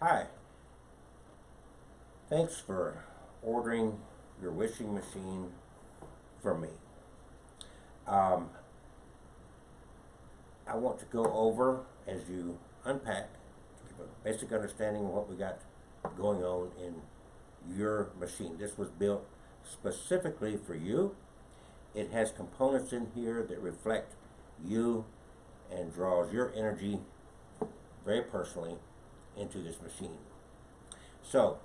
Hi, thanks for ordering your wishing machine from me. Um, I want to go over, as you unpack, give a basic understanding of what we got going on in your machine. This was built specifically for you. It has components in here that reflect you and draws your energy very personally into this machine. So,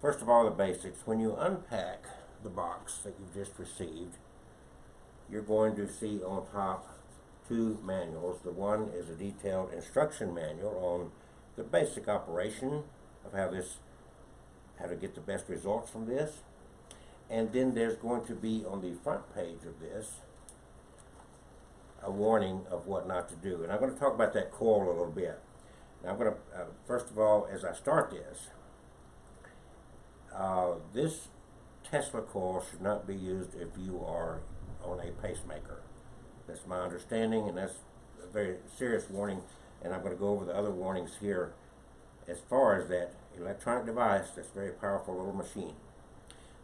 first of all, the basics. When you unpack the box that you've just received, you're going to see on top two manuals. The one is a detailed instruction manual on the basic operation of how to get the best results from this. And then there's going to be on the front page of this a warning of what not to do. And I'm going to talk about that coil a little bit. Now I'm going to, first of all, as I start this, this Tesla coil should not be used if you are on a pacemaker. That's my understanding, and that's a very serious warning, and I'm going to go over the other warnings here as far as that electronic device that's a very powerful little machine.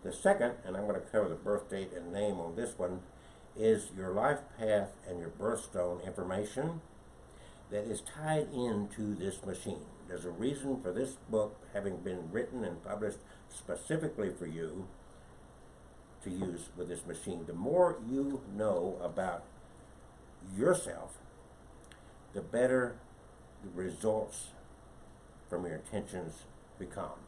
The second, and I'm going to cover the birth date and name on this one, is your life path and your birthstone information that is tied into this machine. There's a reason for this book having been written and published specifically for you to use with this machine. The more you know about yourself, the better the results from your intentions become.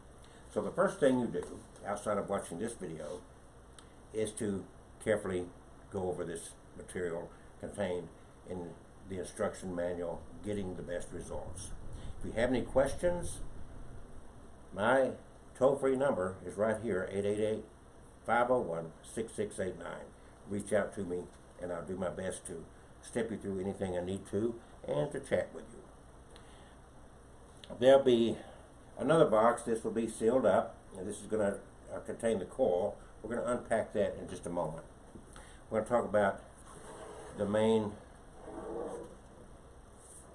So the first thing you do, outside of watching this video, is to carefully go over this material contained in the instruction manual, getting the best results. If you have any questions, my toll-free number is right here, 888-501-6689. Reach out to me and I'll do my best to step you through anything I need to and to chat with you. There'll be another box. This will be sealed up, and this is going to contain the coil. We're going to unpack that in just a moment. We're going to talk about the main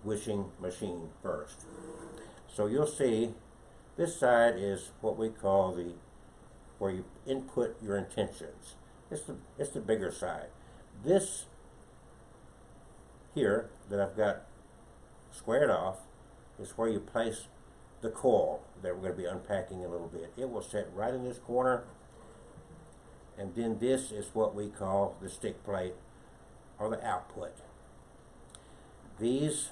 wishing machine first. So you'll see this side is what we call where you input your intentions. It's the bigger side. This here that I've got squared off is where you place the coil that we're going to be unpacking a little bit. It will sit right in this corner, and then this is what we call the stick plate or the output. These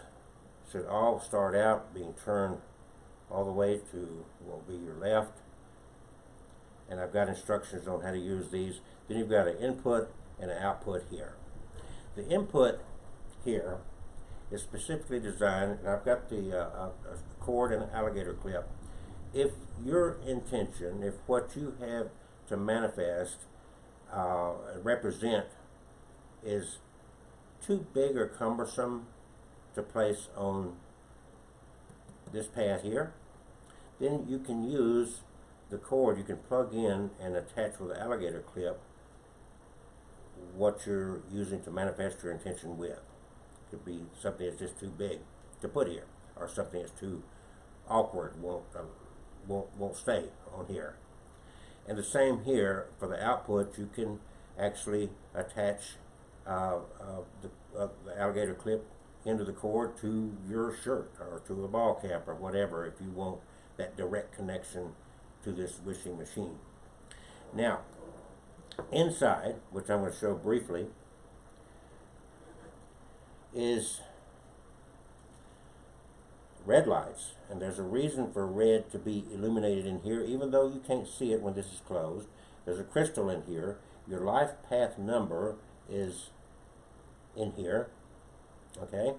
should all start out being turned all the way to what will be your left, and I've got instructions on how to use these. Then you've got an input and an output here. The input here is specifically designed, and I've got the a cord and an alligator clip. If your intention, if what you have to manifest represent is too big or cumbersome to place on this pad here, then you can use the cord. You can plug in and attach with the alligator clip what you're using to manifest your intention with. It could be something that's just too big to put here, or something that's too awkward, won't stay on here. And the same here for the output. You can actually attach the alligator clip into the cord to your shirt or to a ball cap or whatever, if you want that direct connection to this wishing machine. Now, inside, which I'm going to show briefly, is red lights, and there's a reason for red to be illuminated in here, even though you can't see it when this is closed. There's a crystal in here. Your life path number is in here, okay?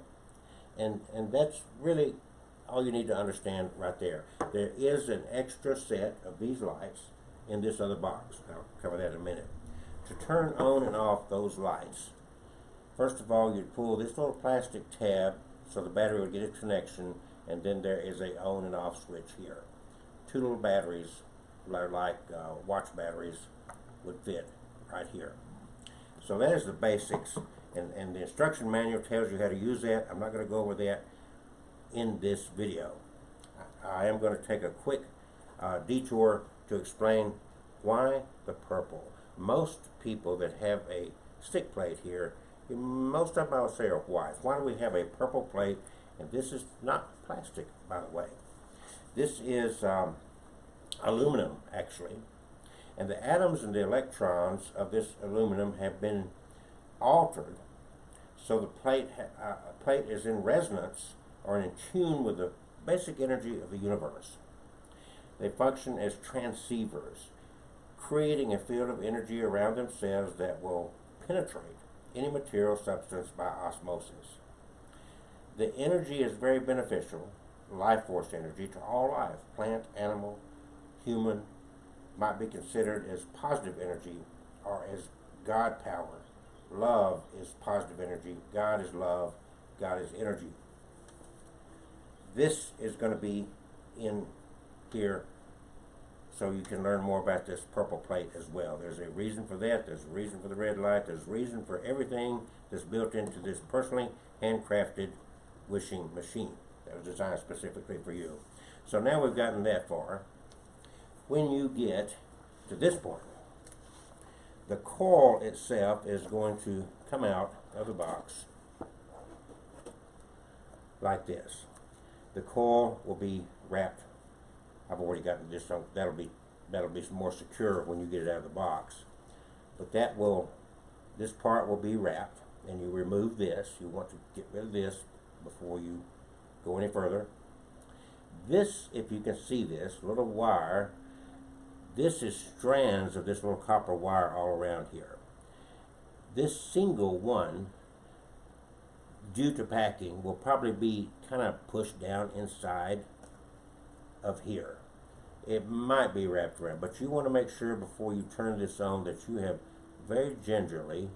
And that's really all you need to understand right there. There is an extra set of these lights in this other box. I'll cover that in a minute. To turn on and off those lights, first of all, you'd pull this little plastic tab so the battery would get its connection, and then there is a on and off switch here. Two little batteries, like watch batteries, would fit right here. So that is the basics, and the instruction manual tells you how to use that. I'm not going to go over that in this video. I am going to take a quick detour to explain why the purple. Most people that have a stick plate here, most of them I would say are white. Why do we have a purple plate? And this is not plastic, by the way. This is aluminum, actually. And the atoms and the electrons of this aluminum have been altered so the plate is in resonance or in tune with the basic energy of the universe. They function as transceivers, creating a field of energy around themselves that will penetrate any material substance by osmosis. The energy is very beneficial, life force energy, to all life, plant, animal, human, might be considered as positive energy or as God power. Love is positive energy. God is love. God is energy. This is going to be in here so you can learn more about this purple plate as well. There's a reason for that. There's a reason for the red light. There's a reason for everything that's built into this personally handcrafted wishing machine that was designed specifically for you. So now we've gotten that far. When you get to this point, the coil itself is going to come out of the box like this. The coil will be wrapped. I've already gotten this, so that'll be more secure when you get it out of the box. But this part will be wrapped, and you remove this. You want to get rid of this before you go any further. This, if you can see this little wire, this is strands of this little copper wire all around here. This single one, due to packing, will probably be kind of pushed down inside of here. It might be wrapped around, but you want to make sure before you turn this on that you have very gingerly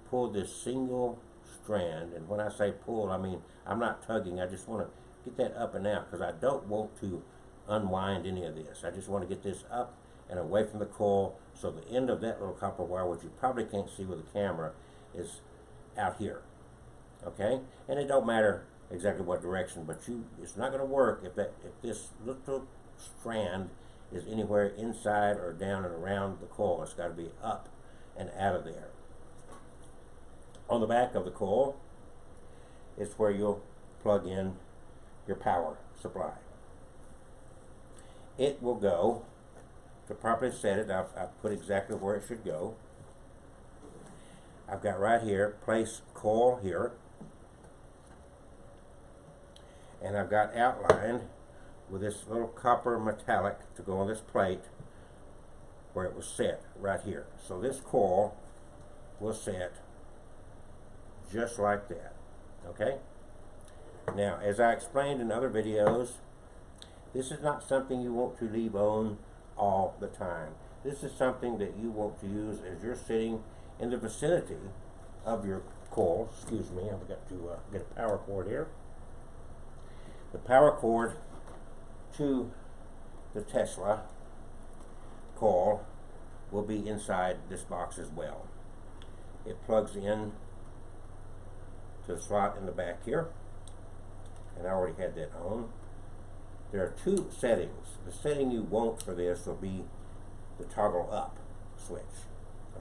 pulled this single strand. And when I say pull, I mean I'm not tugging. I just want to get that up and out because I don't want to unwind any of this. I just want to get this up and away from the coil, so the end of that little copper wire, which you probably can't see with the camera, is out here. Okay, and it don't matter exactly what direction, but it's not going to work if this little strand is anywhere inside or down and around the coil. It's got to be up and out of there. On the back of the coil is where you'll plug in your power supply. It will go, to properly set it, I've put exactly where it should go. I've got right here, place coil here, and I've got outlined with this little copper metallic to go on this plate where it was set right here. So this coil will set just like that. Okay? Now, as I explained in other videos, this is not something you want to leave on all the time. This is something that you want to use as you're sitting in the vicinity of your coil. Excuse me, I've got to get a power cord here. The power cord to the Tesla coil will be inside this box as well. It plugs in to the slot in the back here, and I already had that on. There are two settings. The setting you want for this will be the toggle up switch,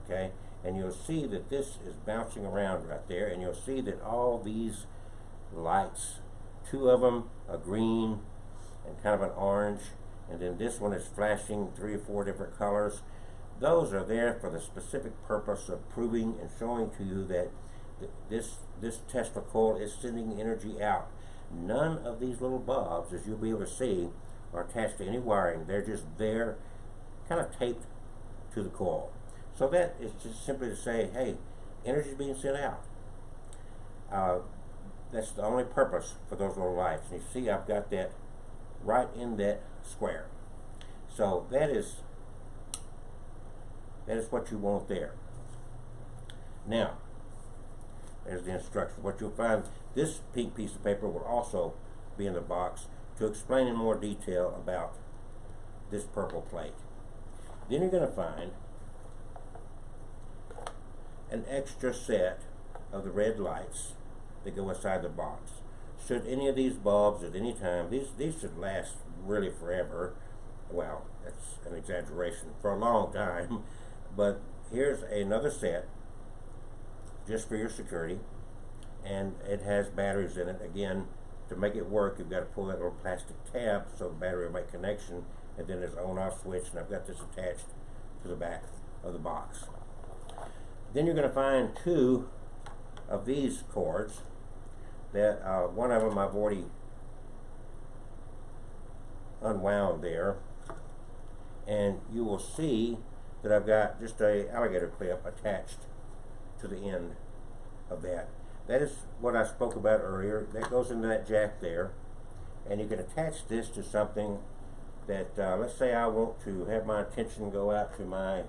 okay? And you'll see that this is bouncing around right there, and you'll see that all these lights, two of them, a green and kind of an orange, and then this one is flashing 3 or 4 different colors. Those are there for the specific purpose of proving and showing to you that this Tesla coil is sending energy out. None of these little bulbs, as you'll be able to see, are attached to any wiring. They're just there, kind of taped to the coil. So that is just simply to say, hey, energy is being sent out. That's the only purpose for those little lights. And you see I've got that right in that square. So that is what you want there. Now, there's the instruction. What you'll find, this pink piece of paper will also be in the box to explain in more detail about this purple plate. Then you're going to find an extra set of the red lights that go inside the box. should any of these bulbs at any time, these should last really forever. Well, that's an exaggeration, for a long time. But here's another set just for your security, and it has batteries in it. Again, to make it work, you've got to pull that little plastic tab so the battery will make connection, and then there's an on-off switch, and I've got this attached to the back of the box. Then you're going to find two of these cords that one of them I've already unwound there, and you will see that I've got just a alligator clip attached to the end of that. That is what I spoke about earlier. That goes into that jack there, and you can attach this to something that let's say I want to have my attention go out to my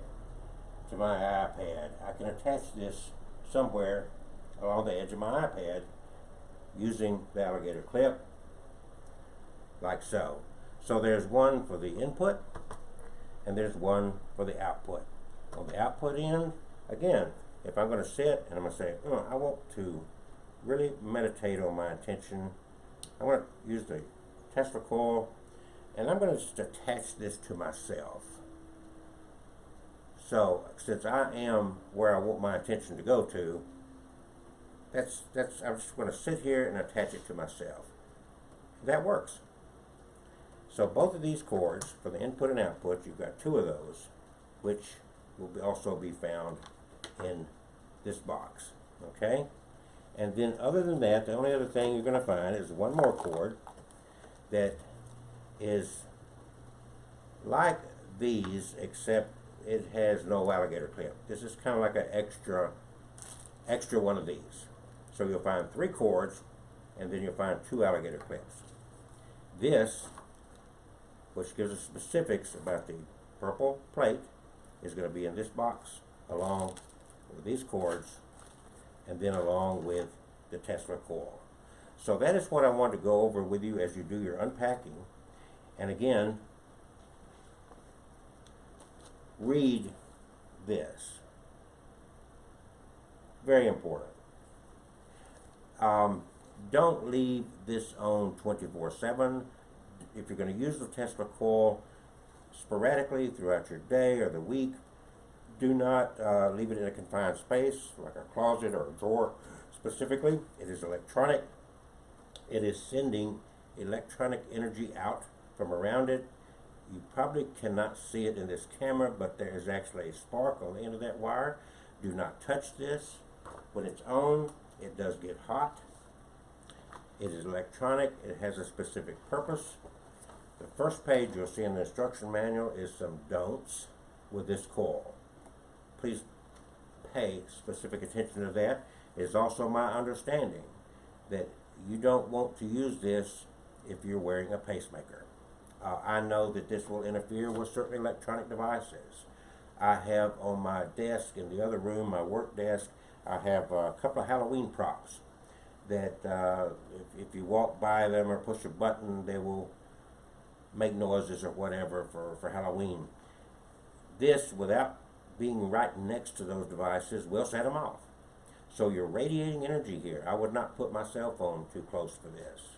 iPad. I can attach this somewhere along the edge of my iPad using the alligator clip, like so. So there's one for the input, and there's one for the output. On the output end, again, if I'm going to sit and I'm going to say, I want to really meditate on my attention, I want to use the Tesla coil, and I'm going to just attach this to myself. So since I am where I want my attention to go to, I'm just going to sit here and attach it to myself. That works. So both of these cords for the input and output, you've got two of those, which will also be found in this box. Okay? And then other than that, the only other thing you're going to find is one more cord that is like these, except it has no alligator clip. This is kind of like an extra one of these. So you'll find three cords, and then you'll find two alligator clips. This, which gives us specifics about the purple plate, is going to be in this box along with these cords, and then along with the Tesla coil. So that is what I want to go over with you as you do your unpacking. And again, read this. Very important. Don't leave this on 24/7. If you're going to use the Tesla coil sporadically throughout your day or the week, do not leave it in a confined space like a closet or a drawer. Specifically, it is electronic. It is sending electronic energy out from around it. You probably cannot see it in this camera, but there is actually a spark on the end of that wire. Do not touch this. When it's on, it does get hot. It is electronic. It has a specific purpose. The first page you'll see in the instruction manual is some don'ts with this coil. Please pay specific attention to that. It is also my understanding that you don't want to use this if you're wearing a pacemaker. I know that this will interfere with certain electronic devices. I have on my desk in the other room, my work desk, I have a couple of Halloween props that if you walk by them or push a button, they will make noises or whatever for Halloween. This, without being right next to those devices, will set them off. So you're radiating energy here. I would not put my cell phone too close for this.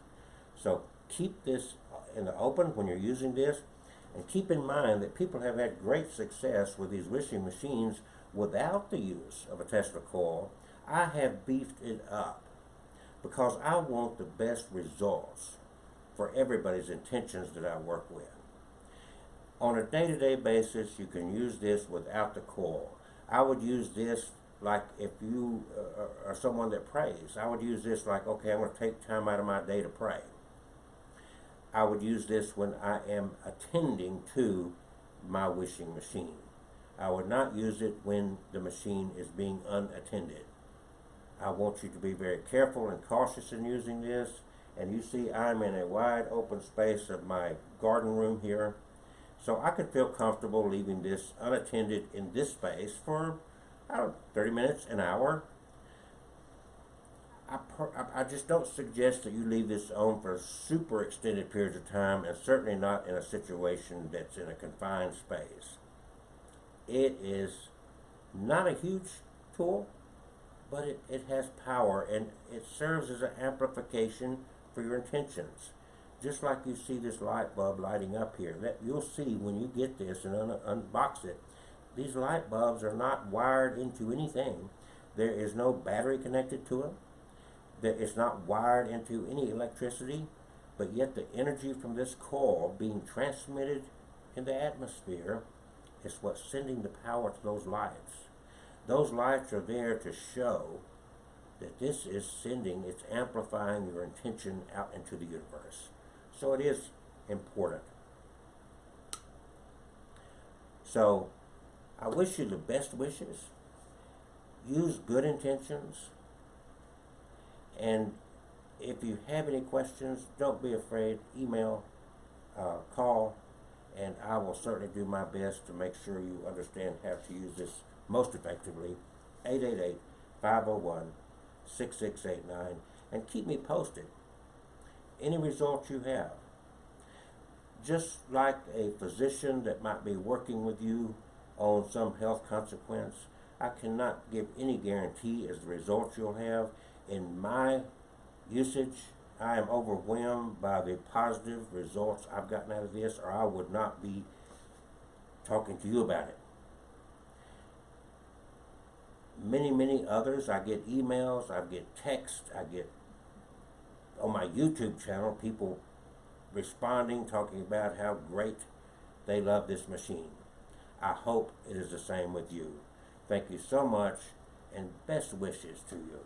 So keep this in the open when you're using this, and keep in mind that people have had great success with these wishing machines without the use of a Tesla coil. I have beefed it up because I want the best results for everybody's intentions that I work with. On a day-to-day basis, you can use this without the coil. I would use this like if you are someone that prays. I would use this like, okay, I'm going to take time out of my day to pray. I would use this when I am attending to my wishing machine. I would not use it when the machine is being unattended. I want you to be very careful and cautious in using this. And you see I'm in a wide open space of my garden room here. So I could feel comfortable leaving this unattended in this space for 30 minutes, an hour. I just don't suggest that you leave this on for super extended periods of time, and certainly not in a situation that's in a confined space. It is not a huge tool, but it has power, and it serves as an amplification for your intentions. Just like you see this light bulb lighting up here, that you'll see when you get this and unbox it. These light bulbs are not wired into anything. There is no battery connected to them. It's not wired into any electricity, but yet the energy from this coil being transmitted in the atmosphere is what's sending the power to those lights. Those lights are there to show that this is sending, it's amplifying your intention out into the universe. So it is important. So I wish you the best wishes. Use good intentions. And if you have any questions, don't be afraid. Email, call, and I will certainly do my best to make sure you understand how to use this most effectively. 888-501-6689, and keep me posted. Any results you have. Just like a physician that might be working with you on some health consequence, I cannot give any guarantee as the results you'll have. In my usage, I am overwhelmed by the positive results I've gotten out of this, or I would not be talking to you about it. Many others, I get emails, I get texts, I get on my YouTube channel, people responding, talking about how great they love this machine. I hope it is the same with you. Thank you so much, and best wishes to you.